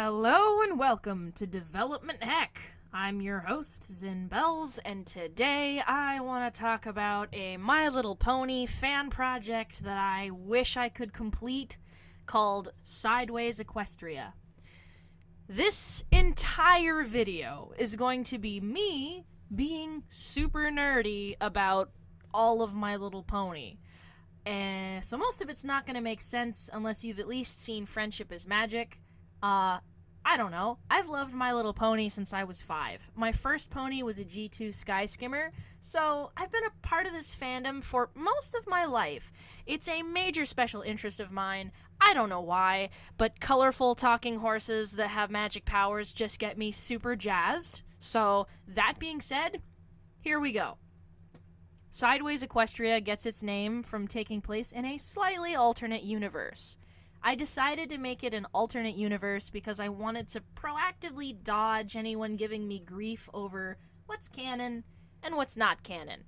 Hello and welcome to Development Heck. I'm your host, Zin Bells, and today I want to talk about a My Little Pony fan project that I wish I could complete called Sideways Equestria. This entire video is going to be me being super nerdy about all of My Little Pony. And so most of it's not going to make sense unless you've at least seen Friendship is Magic. I don't know. I've loved My Little Pony since I was 5. My first pony was a G2 Sky Skimmer, so I've been a part of this fandom for most of my life. It's a major special interest of mine. I don't know why, but colorful talking horses that have magic powers just get me super jazzed. So, that being said, here we go. Sideways Equestria gets its name from taking place in a slightly alternate universe. I decided to make it an alternate universe because I wanted to proactively dodge anyone giving me grief over what's canon and what's not canon.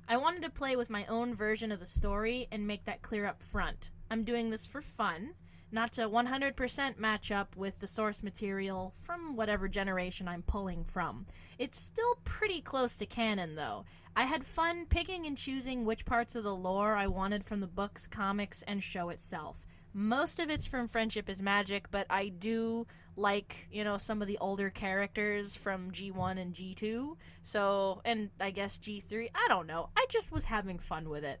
I wanted to play with my own version of the story and make that clear up front. I'm doing this for fun, not to 100% match up with the source material from whatever generation I'm pulling from. It's still pretty close to canon, though. I had fun picking and choosing which parts of the lore I wanted from the books, comics, and show itself. Most of it's from Friendship is Magic, but I do like, some of the older characters from G1 and G2. So, and I guess G3. I don't know. I just was having fun with it.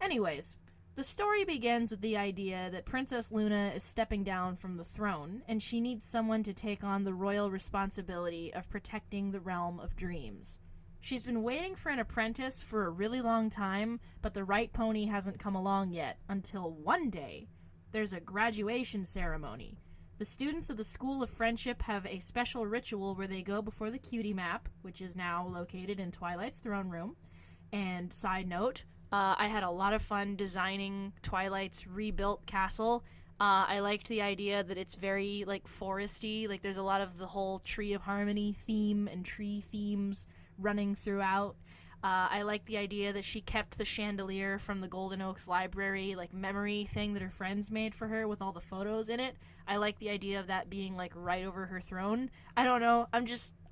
Anyways, the story begins with the idea that Princess Luna is stepping down from the throne, and she needs someone to take on the royal responsibility of protecting the realm of dreams. She's been waiting for an apprentice for a really long time, but the right pony hasn't come along yet, until one day there's a graduation ceremony. The students of the School of Friendship have a special ritual where they go before the cutie map, which is now located in Twilight's throne room. And side note, I had a lot of fun designing Twilight's rebuilt castle. I liked the idea that it's very, foresty. There's a lot of the whole Tree of Harmony theme and tree themes running throughout. I like the idea that she kept the chandelier from the Golden Oaks Library, memory thing that her friends made for her with all the photos in it. I like the idea of that being, right over her throne. I don't know,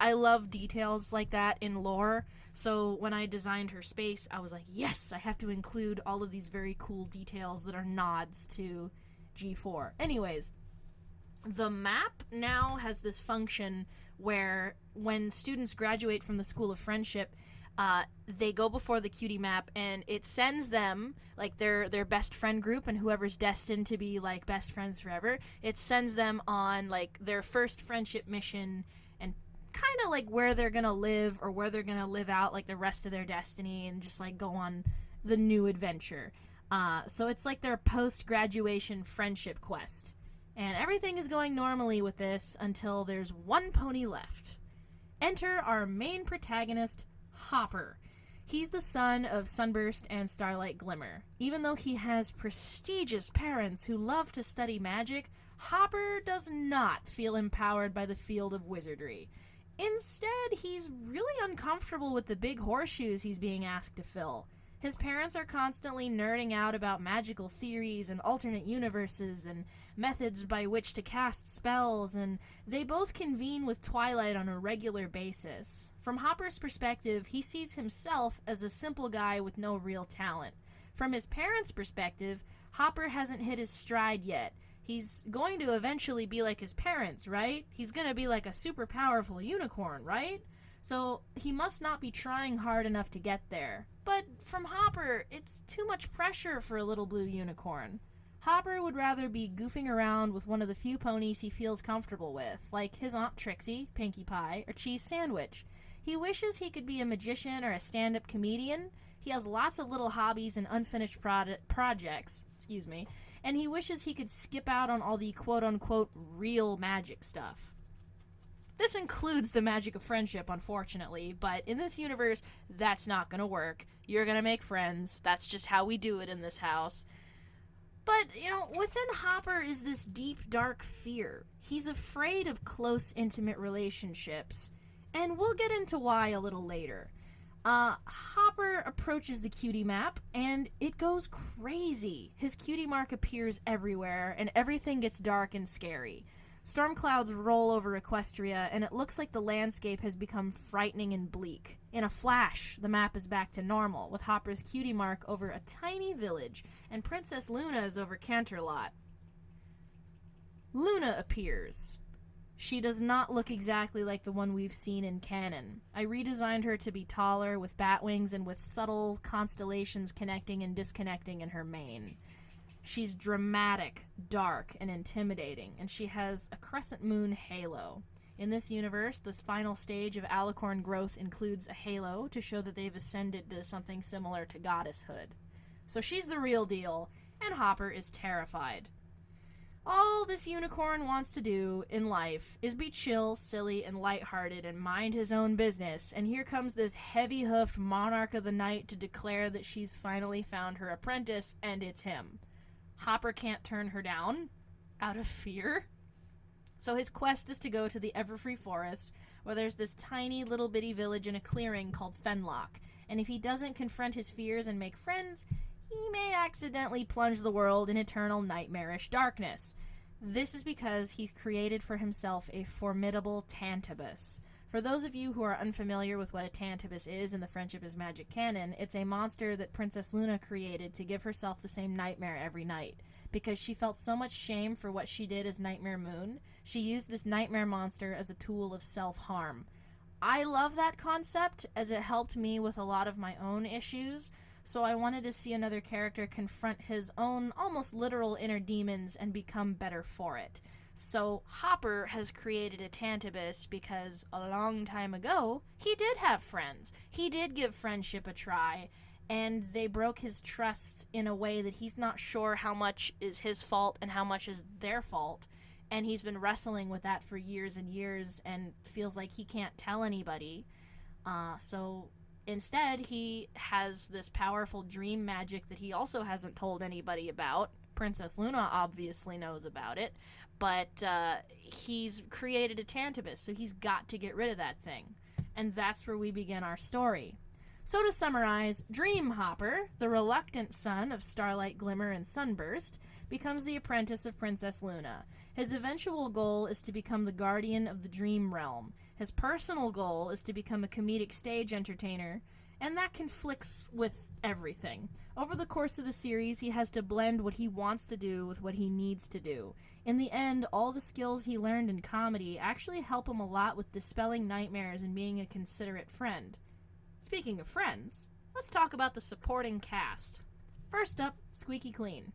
I love details like that in lore. So when I designed her space, I was like, yes, I have to include all of these very cool details that are nods to G4. Anyways, the map now has this function where when students graduate from the School of Friendship, they go before the cutie map, and it sends them, their best friend group and whoever's destined to be, best friends forever, it sends them on, their first friendship mission and kind of, where they're gonna live or where they're gonna live out, the rest of their destiny and just, go on the new adventure. So it's, their post-graduation friendship quest. And everything is going normally with this until there's one pony left. Enter our main protagonist, Hopper. He's the son of Sunburst and Starlight Glimmer. Even though he has prestigious parents who love to study magic, Hopper does not feel empowered by the field of wizardry. Instead, he's really uncomfortable with the big horseshoes he's being asked to fill. His parents are constantly nerding out about magical theories and alternate universes and methods by which to cast spells, and they both convene with Twilight on a regular basis. From Hopper's perspective, he sees himself as a simple guy with no real talent. From his parents' perspective, Hopper hasn't hit his stride yet. He's going to eventually be like his parents, right? He's going to be like a super powerful unicorn, right? So he must not be trying hard enough to get there. But from Hopper, it's too much pressure for a little blue unicorn. Hopper would rather be goofing around with one of the few ponies he feels comfortable with, like his Aunt Trixie, Pinkie Pie, or Cheese Sandwich. He wishes he could be a magician or a stand-up comedian. He has lots of little hobbies and unfinished projects, and he wishes he could skip out on all the quote-unquote real magic stuff. This includes the magic of friendship, unfortunately, but in this universe, that's not going to work. You're going to make friends. That's just how we do it in this house. But, within Hopper is this deep, dark fear. He's afraid of close, intimate relationships, and we'll get into why a little later. Hopper approaches the cutie map, and it goes crazy. His cutie mark appears everywhere, and everything gets dark and scary. Storm clouds roll over Equestria, and it looks like the landscape has become frightening and bleak. In a flash, the map is back to normal, with Hopper's cutie mark over a tiny village, and Princess Luna is over Canterlot. Luna appears. She does not look exactly like the one we've seen in canon. I redesigned her to be taller, with bat wings and with subtle constellations connecting and disconnecting in her mane. She's dramatic, dark, and intimidating, and she has a crescent moon halo. In this universe, this final stage of alicorn growth includes a halo to show that they've ascended to something similar to goddesshood. So she's the real deal, and Hopper is terrified. All this unicorn wants to do in life is be chill, silly, and lighthearted and mind his own business, and here comes this heavy-hoofed monarch of the night to declare that she's finally found her apprentice, and it's him. Hopper can't turn her down, out of fear. So his quest is to go to the Everfree Forest, where there's this tiny little bitty village in a clearing called Fenlock, and if he doesn't confront his fears and make friends, he may accidentally plunge the world in eternal nightmarish darkness. This is because he's created for himself a formidable Tantabus. For those of you who are unfamiliar with what a Tantabus is in the Friendship is Magic canon, it's a monster that Princess Luna created to give herself the same nightmare every night. Because she felt so much shame for what she did as Nightmare Moon, she used this nightmare monster as a tool of self-harm. I love that concept, as it helped me with a lot of my own issues, so I wanted to see another character confront his own almost literal inner demons and become better for it. So Hopper has created a Tantabus because a long time ago, he did have friends. He did give friendship a try, and they broke his trust in a way that he's not sure how much is his fault and how much is their fault. And he's been wrestling with that for years and years and feels like he can't tell anybody. So instead, he has this powerful dream magic that he also hasn't told anybody about. Princess Luna obviously knows about it, but he's created a Tantabus, so he's got to get rid of that thing. And that's where we begin our story. So to summarize, Dream Hopper, the reluctant son of Starlight Glimmer and Sunburst, becomes the apprentice of Princess Luna. His eventual goal is to become the guardian of the Dream Realm. His personal goal is to become a comedic stage entertainer, and that conflicts with everything. Over the course of the series, he has to blend what he wants to do with what he needs to do. In the end, all the skills he learned in comedy actually help him a lot with dispelling nightmares and being a considerate friend. Speaking of friends, let's talk about the supporting cast. First up, Squeaky Clean.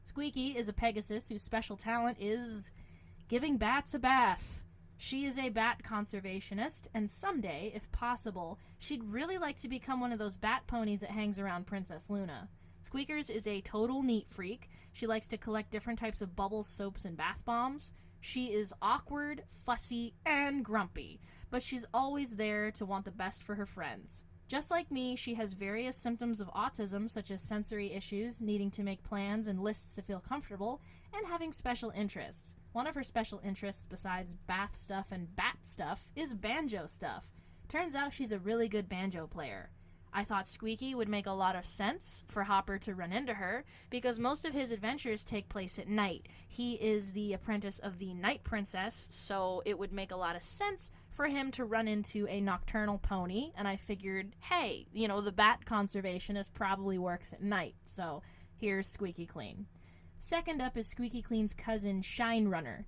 Squeaky is a Pegasus whose special talent is giving bats a bath. She is a bat conservationist, and someday, if possible, she'd really like to become one of those bat ponies that hangs around Princess Luna. Squeakers is a total neat freak. She likes to collect different types of bubbles, soaps, and bath bombs. She is awkward, fussy, and grumpy, but she's always there to want the best for her friends. Just like me, she has various symptoms of autism, such as sensory issues, needing to make plans and lists to feel comfortable, and having special interests. One of her special interests, besides bath stuff and bat stuff, is banjo stuff. Turns out she's a really good banjo player. I thought Squeaky would make a lot of sense for Hopper to run into her, because most of his adventures take place at night. He is the apprentice of the Night Princess, so it would make a lot of sense for him to run into a nocturnal pony, and I figured, hey, the bat conservationist probably works at night, so here's Squeaky Clean. Second up is Squeaky Clean's cousin, Shine Runner.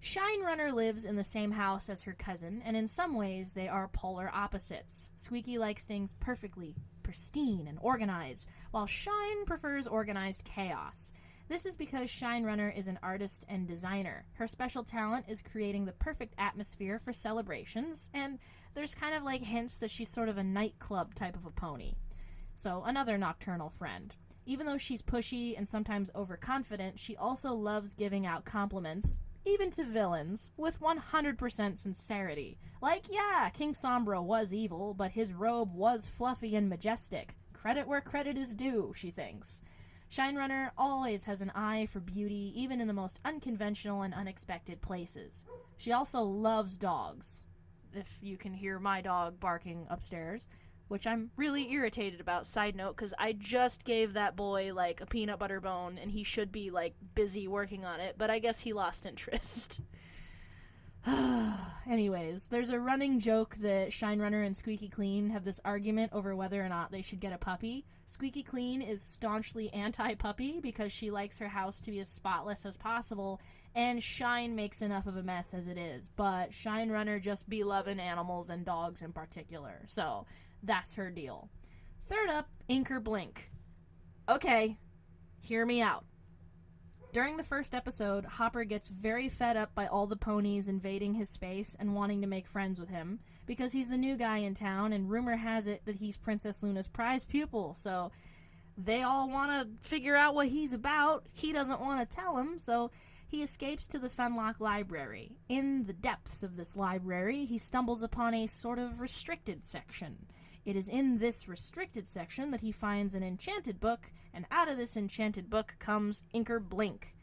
Shine Runner lives in the same house as her cousin, and in some ways they are polar opposites. Squeaky likes things perfectly pristine and organized, while Shine prefers organized chaos. This is because Shine Runner is an artist and designer. Her special talent is creating the perfect atmosphere for celebrations, and there's kind of like hints that she's sort of a nightclub type of a pony. So, another nocturnal friend. Even though she's pushy and sometimes overconfident, she also loves giving out compliments, even to villains, with 100% sincerity. Like, yeah, King Sombra was evil, but his robe was fluffy and majestic. Credit where credit is due, she thinks. Shine Runner always has an eye for beauty, even in the most unconventional and unexpected places. She also loves dogs, if you can hear my dog barking upstairs, which I'm really irritated about, side note, because I just gave that boy, like, a peanut butter bone, and he should be, like, busy working on it, but I guess he lost interest. Anyways, there's a running joke that Shine Runner and Squeaky Clean have this argument over whether or not they should get a puppy. Squeaky Clean is staunchly anti-puppy because she likes her house to be as spotless as possible, and Shine makes enough of a mess as it is, but Shine Runner just be loving animals and dogs in particular, so that's her deal. Third up, Inker Blink. Okay, hear me out. During the first episode, Hopper gets very fed up by all the ponies invading his space and wanting to make friends with him, because he's the new guy in town, and rumor has it that he's Princess Luna's prize pupil, so they all want to figure out what he's about. He doesn't want to tell them, so he escapes to the Fenlock Library. In the depths of this library, he stumbles upon a sort of restricted section. It is in this restricted section that he finds an enchanted book, and out of this enchanted book comes Inker Blink.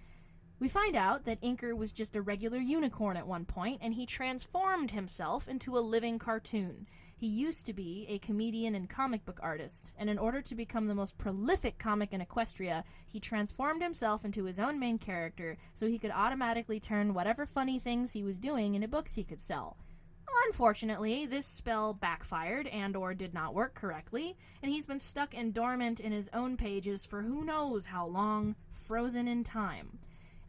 We find out that Inker was just a regular unicorn at one point, and he transformed himself into a living cartoon. He used to be a comedian and comic book artist, and in order to become the most prolific comic in Equestria, he transformed himself into his own main character so he could automatically turn whatever funny things he was doing into books he could sell. Unfortunately, this spell backfired and/or did not work correctly, and he's been stuck and dormant in his own pages for who knows how long, frozen in time.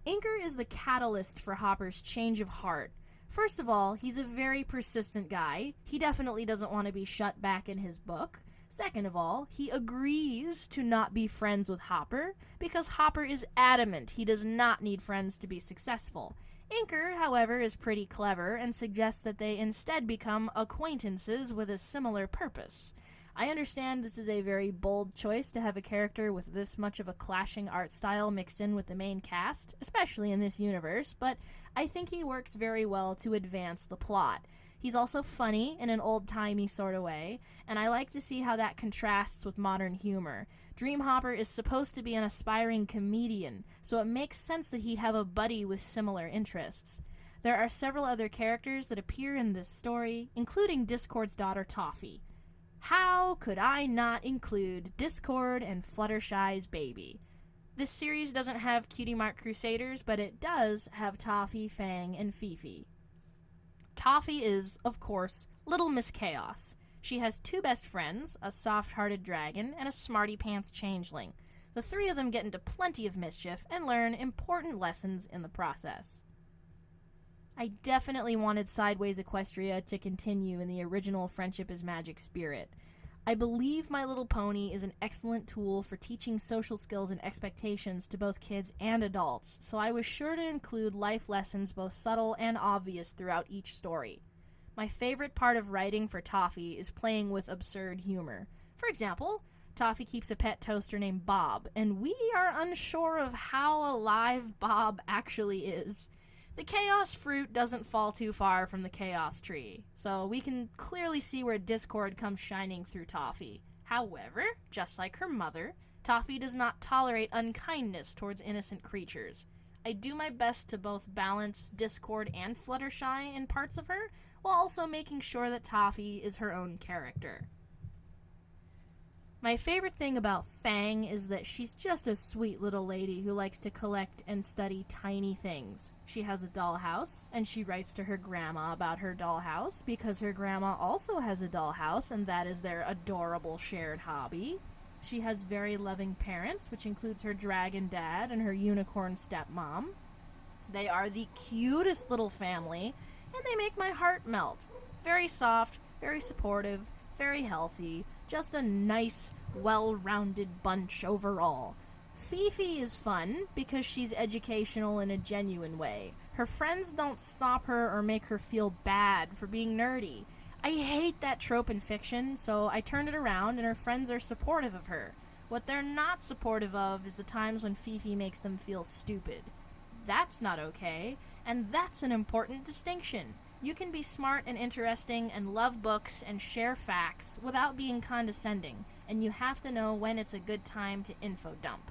Inker is the catalyst for Hopper's change of heart. First of all, he's a very persistent guy. He definitely doesn't want to be shut back in his book. Second of all, he agrees to not be friends with Hopper because Hopper is adamant he does not need friends to be successful. Inker, however, is pretty clever and suggests that they instead become acquaintances with a similar purpose. I understand this is a very bold choice to have a character with this much of a clashing art style mixed in with the main cast, especially in this universe, but I think he works very well to advance the plot. He's also funny in an old-timey sort of way, and I like to see how that contrasts with modern humor. Dream Hopper is supposed to be an aspiring comedian, so it makes sense that he'd have a buddy with similar interests. There are several other characters that appear in this story, including Discord's daughter Toffee. How could I not include Discord and Fluttershy's baby? This series doesn't have Cutie Mark Crusaders, but it does have Toffee, Fang, and Fifi. Toffee is, of course, Little Miss Chaos. She has two best friends, a soft-hearted dragon and a smarty-pants changeling. The three of them get into plenty of mischief and learn important lessons in the process. I definitely wanted Sideways Equestria to continue in the original Friendship is Magic spirit. I believe My Little Pony is an excellent tool for teaching social skills and expectations to both kids and adults, so I was sure to include life lessons both subtle and obvious throughout each story. My favorite part of writing for Toffee is playing with absurd humor. For example, Toffee keeps a pet toaster named Bob, and we are unsure of how alive Bob actually is. The Chaos Fruit doesn't fall too far from the Chaos Tree, so we can clearly see where Discord comes shining through Toffee. However, just like her mother, Toffee does not tolerate unkindness towards innocent creatures. I do my best to both balance Discord and Fluttershy in parts of her, while also making sure that Toffee is her own character. My favorite thing about Fang is that she's just a sweet little lady who likes to collect and study tiny things. She has a dollhouse, and she writes to her grandma about her dollhouse because her grandma also has a dollhouse, and that is their adorable shared hobby. She has very loving parents, which includes her dragon dad and her unicorn stepmom. They are the cutest little family, and they make my heart melt. Very soft, very supportive, very healthy, just a nice, well-rounded bunch overall. Fifi is fun because she's educational in a genuine way. Her friends don't stop her or make her feel bad for being nerdy. I hate that trope in fiction, so I turned it around and her friends are supportive of her. What they're not supportive of is the times when Fifi makes them feel stupid. That's not okay, and that's an important distinction. You can be smart and interesting and love books and share facts without being condescending, and you have to know when it's a good time to info dump.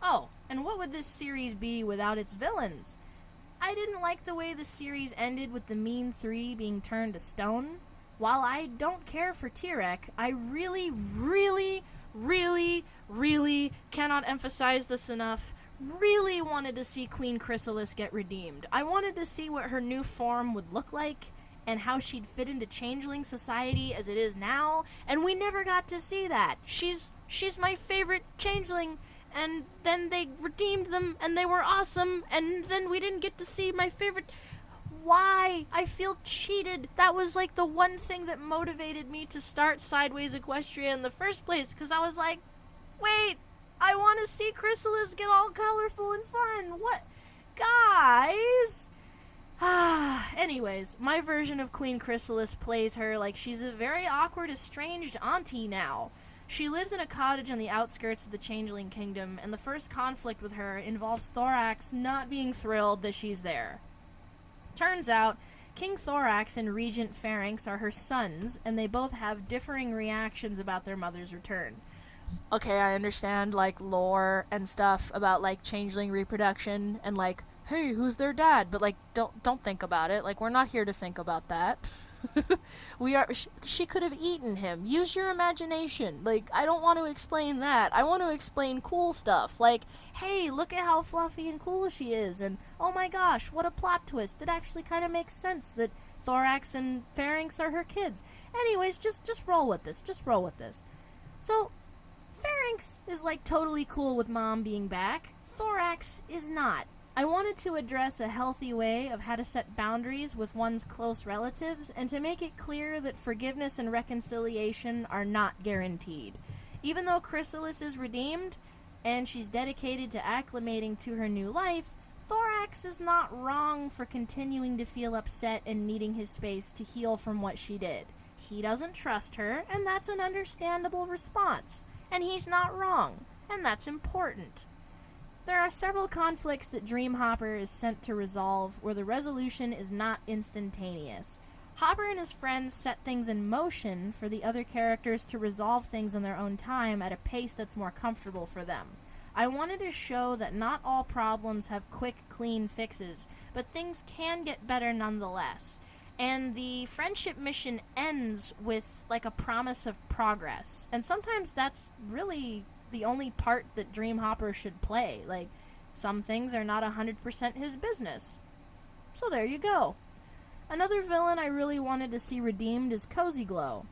Oh, and what would this series be without its villains? I didn't like the way the series ended with the Mean Three being turned to stone. while I don't care for Tirek, I really, really, really, really cannot emphasize this enough, really wanted to see Queen Chrysalis get redeemed. I wanted to see what her new form would look like and how she'd fit into changeling society as it is now, and we never got to see that. She's my favorite changeling, and then they redeemed them, and they were awesome, and then we didn't get to see my favorite... Why? I feel cheated. That was like the one thing that motivated me to start Sideways Equestria in the first place, because I was like, wait, I want to see Chrysalis get all colorful and fun. What? Guys? Anyways, my version of Queen Chrysalis plays her like she's a very awkward, estranged auntie now. She lives in a cottage on the outskirts of the Changeling Kingdom, and the first conflict with her involves Thorax not being thrilled that she's there. Turns out, King Thorax and Regent Pharynx are her sons, and they both have differing reactions about their mother's return. Okay, I understand, like, lore and stuff about, like, changeling reproduction, and, like, hey, who's their dad? But, like, don't think about it. Like, we're not here to think about that. She could have eaten him. Use your imagination. Like, I don't want to explain that. I want to explain cool stuff. Like, hey, look at how fluffy and cool she is. And, oh my gosh, what a plot twist. It actually kind of makes sense that Thorax and Pharynx are her kids. Anyways, just roll with this. Just roll with this. So, Pharynx is, like, totally cool with Mom being back. Thorax is not. I wanted to address a healthy way of how to set boundaries with one's close relatives and to make it clear that forgiveness and reconciliation are not guaranteed. Even though Chrysalis is redeemed and she's dedicated to acclimating to her new life, Thorax is not wrong for continuing to feel upset and needing his space to heal from what she did. He doesn't trust her, and that's an understandable response. And he's not wrong, and that's important. There are several conflicts that Dream Hopper is sent to resolve where the resolution is not instantaneous. Hopper and his friends set things in motion for the other characters to resolve things in their own time at a pace that's more comfortable for them. I wanted to show that not all problems have quick, clean fixes, but things can get better nonetheless. And the friendship mission ends with, like, a promise of progress. And sometimes that's really the only part that Dream Hopper should play. Like, some things are not 100% his business. So there you go. Another villain I really wanted to see redeemed is Cozy Glow.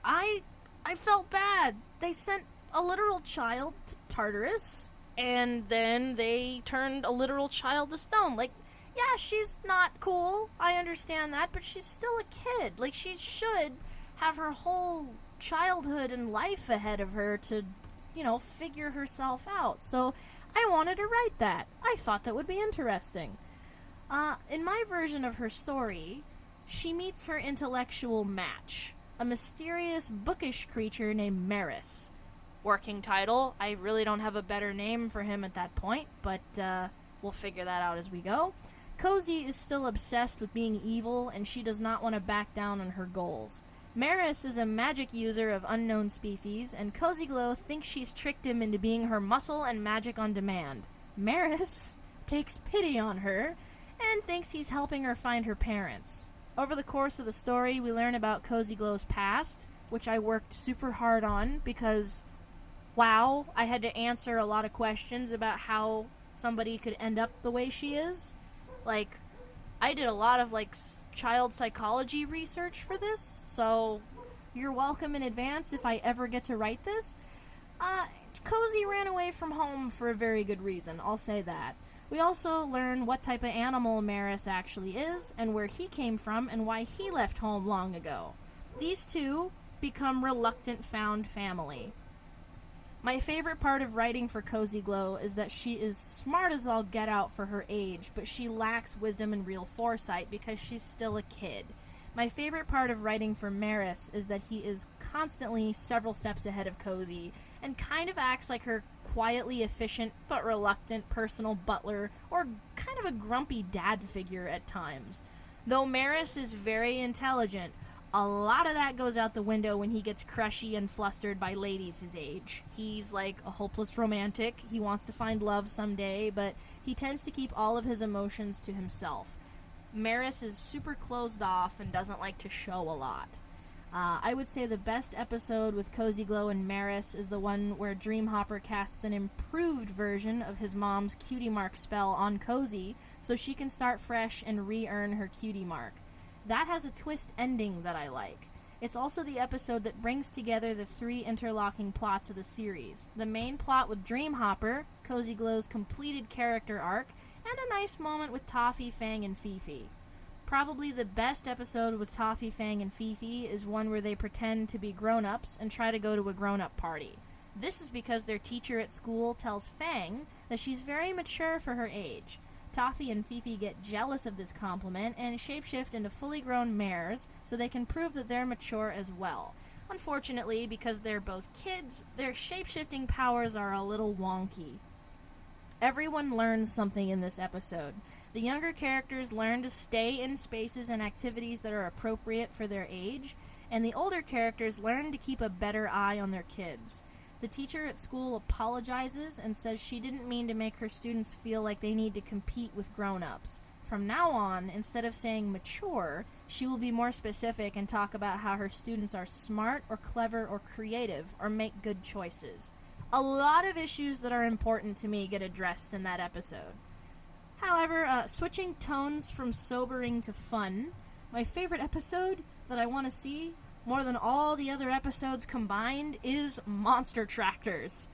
I felt bad. They sent a literal child to Tartarus, and then they turned a literal child to stone. Like, yeah, she's not cool. I understand that, but she's still a kid. Like, she should have her whole childhood and life ahead of her to, figure herself out. So I wanted to write that. I thought that would be interesting. In my version of her story, she meets her intellectual match, a mysterious, bookish creature named Maris. Working title, I really don't have a better name for him at that point, but we'll figure that out as we go. Cozy is still obsessed with being evil, and she does not want to back down on her goals. Maris is a magic user of unknown species, and Cozy Glow thinks she's tricked him into being her muscle and magic on demand. Maris takes pity on her and thinks he's helping her find her parents. Over the course of the story, we learn about Cozy Glow's past, which I worked super hard on because, wow, I had to answer a lot of questions about how somebody could end up the way she is. Like, I did a lot of, child psychology research for this, so you're welcome in advance if I ever get to write this. Cozy ran away from home for a very good reason, I'll say that. We also learn what type of animal Maris actually is, and where he came from, and why he left home long ago. These two become reluctant found family. My favorite part of writing for Cozy Glow is that she is smart as all get out for her age, but she lacks wisdom and real foresight because she's still a kid. My favorite part of writing for Maris is that he is constantly several steps ahead of Cozy and kind of acts like her quietly efficient but reluctant personal butler or kind of a grumpy dad figure at times. Though Maris is very intelligent, a lot of that goes out the window when he gets crushy and flustered by ladies his age. He's like a hopeless romantic. He wants to find love someday, but he tends to keep all of his emotions to himself. Maris is super closed off and doesn't like to show a lot. I would say the best episode with Cozy Glow and Maris is the one where Dreamhopper casts an improved version of his mom's cutie mark spell on Cozy so she can start fresh and re-earn her cutie mark. That has a twist ending that I like. It's also the episode that brings together the three interlocking plots of the series. The main plot with Dreamhopper, Cozy Glow's completed character arc, and a nice moment with Toffee, Fang, and Fifi. Probably the best episode with Toffee, Fang, and Fifi is one where they pretend to be grown-ups and try to go to a grown-up party. This is because their teacher at school tells Fang that she's very mature for her age. Toffee and Fifi get jealous of this compliment and shapeshift into fully grown mares so they can prove that they're mature as well. Unfortunately, because they're both kids, their shapeshifting powers are a little wonky. Everyone learns something in this episode. The younger characters learn to stay in spaces and activities that are appropriate for their age, and the older characters learn to keep a better eye on their kids. The teacher at school apologizes and says she didn't mean to make her students feel like they need to compete with grown-ups. From now on, instead of saying mature, she will be more specific and talk about how her students are smart or clever or creative or make good choices. A lot of issues that are important to me get addressed in that episode. However, switching tones from sobering to fun, my favorite episode that I want to see more than all the other episodes combined is Monster Tractors.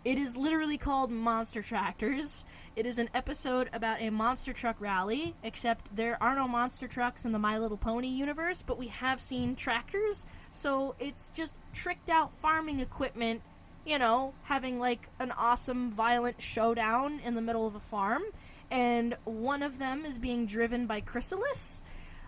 It is literally called Monster Tractors. It is an episode about a monster truck rally, except there are no monster trucks in the My Little Pony universe, but we have seen tractors, so it's just tricked out farming equipment, you know, having like an awesome violent showdown in the middle of a farm, and one of them is being driven by Chrysalis.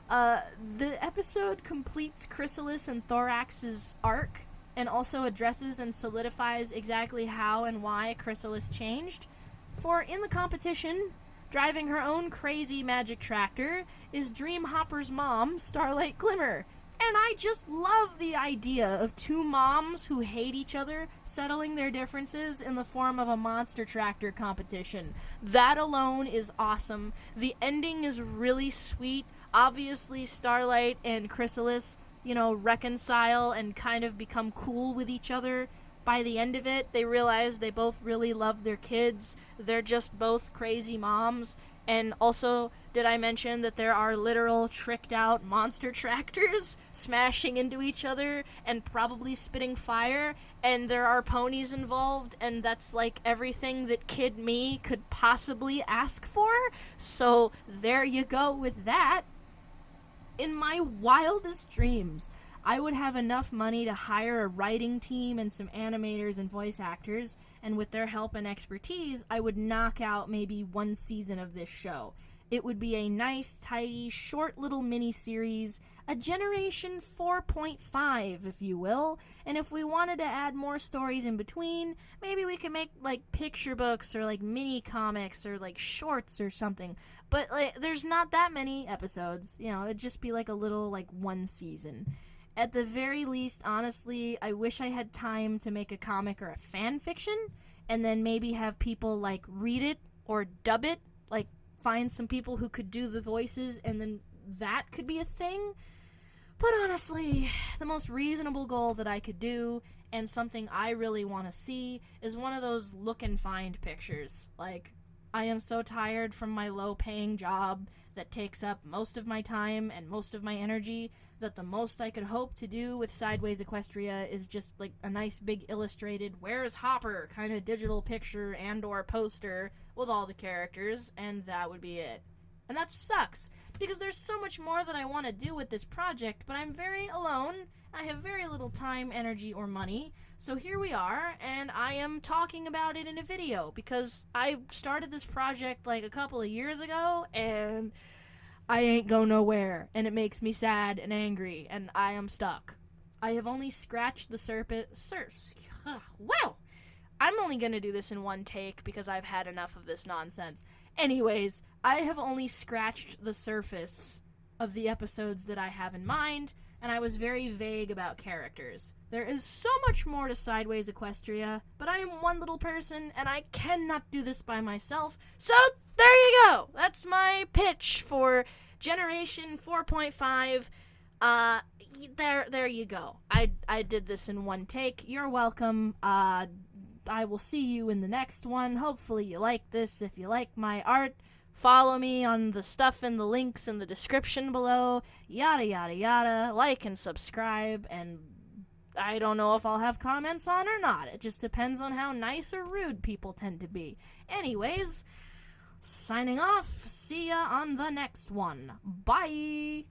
The episode completes Chrysalis and Thorax's arc, and also addresses and solidifies exactly how and why Chrysalis changed. For in the competition, driving her own crazy magic tractor, is Dreamhopper's mom, Starlight Glimmer. And I just love the idea of two moms who hate each other settling their differences in the form of a monster tractor competition. That alone is awesome. The ending is really sweet. Obviously, Starlight and Chrysalis, you know, reconcile and kind of become cool with each other. By the end of it, they realize they both really love their kids. They're just both crazy moms. And also, did I mention that there are literal tricked-out monster tractors smashing into each other and probably spitting fire, and there are ponies involved, and that's like everything that kid me could possibly ask for? So there you go with that. In my wildest dreams, I would have enough money to hire a writing team and some animators and voice actors, and with their help and expertise, I would knock out maybe one season of this show. It would be a nice, tidy, short little mini-series, a Generation 4.5, if you will, and if we wanted to add more stories in between, maybe we could make, like, picture books or, like, mini-comics or, like, shorts or something. But, like, there's not that many episodes, you know, it'd just be, like, a little, like, one season. At the very least, honestly, I wish I had time to make a comic or a fan fiction, and then maybe have people, like, read it or dub it, like, find some people who could do the voices, and then that could be a thing. But honestly, the most reasonable goal that I could do, and something I really want to see, is one of those look and find pictures. Like, I am so tired from my low-paying job that takes up most of my time and most of my energy that the most I could hope to do with Sideways Equestria is just like a nice big illustrated "Where's Hopper" kind of digital picture and or poster with all the characters, and that would be it. And that sucks, because there's so much more that I want to do with this project, but I'm very alone, I have very little time, energy, or money, so here we are, and I am talking about it in a video, because I started this project like a couple of years ago, and I ain't go nowhere, and it makes me sad and angry, and I am stuck. I have only scratched the surface. Wow! I'm only gonna do this in one take because I've had enough of this nonsense. Anyways, I have only scratched the surface of the episodes that I have in mind, and I was very vague about characters. There is so much more to Sideways Equestria, but I am one little person, and I cannot do this by myself, so there you go! That's my pitch for Generation 4.5. There you go. I did this in one take. You're welcome. I will see you in the next one. Hopefully you like this. If you like my art, follow me on the stuff in the links in the description below. Yada, yada, yada. Like and subscribe. And I don't know if I'll have comments on or not. It just depends on how nice or rude people tend to be. Anyways, signing off. See ya on the next one. Bye!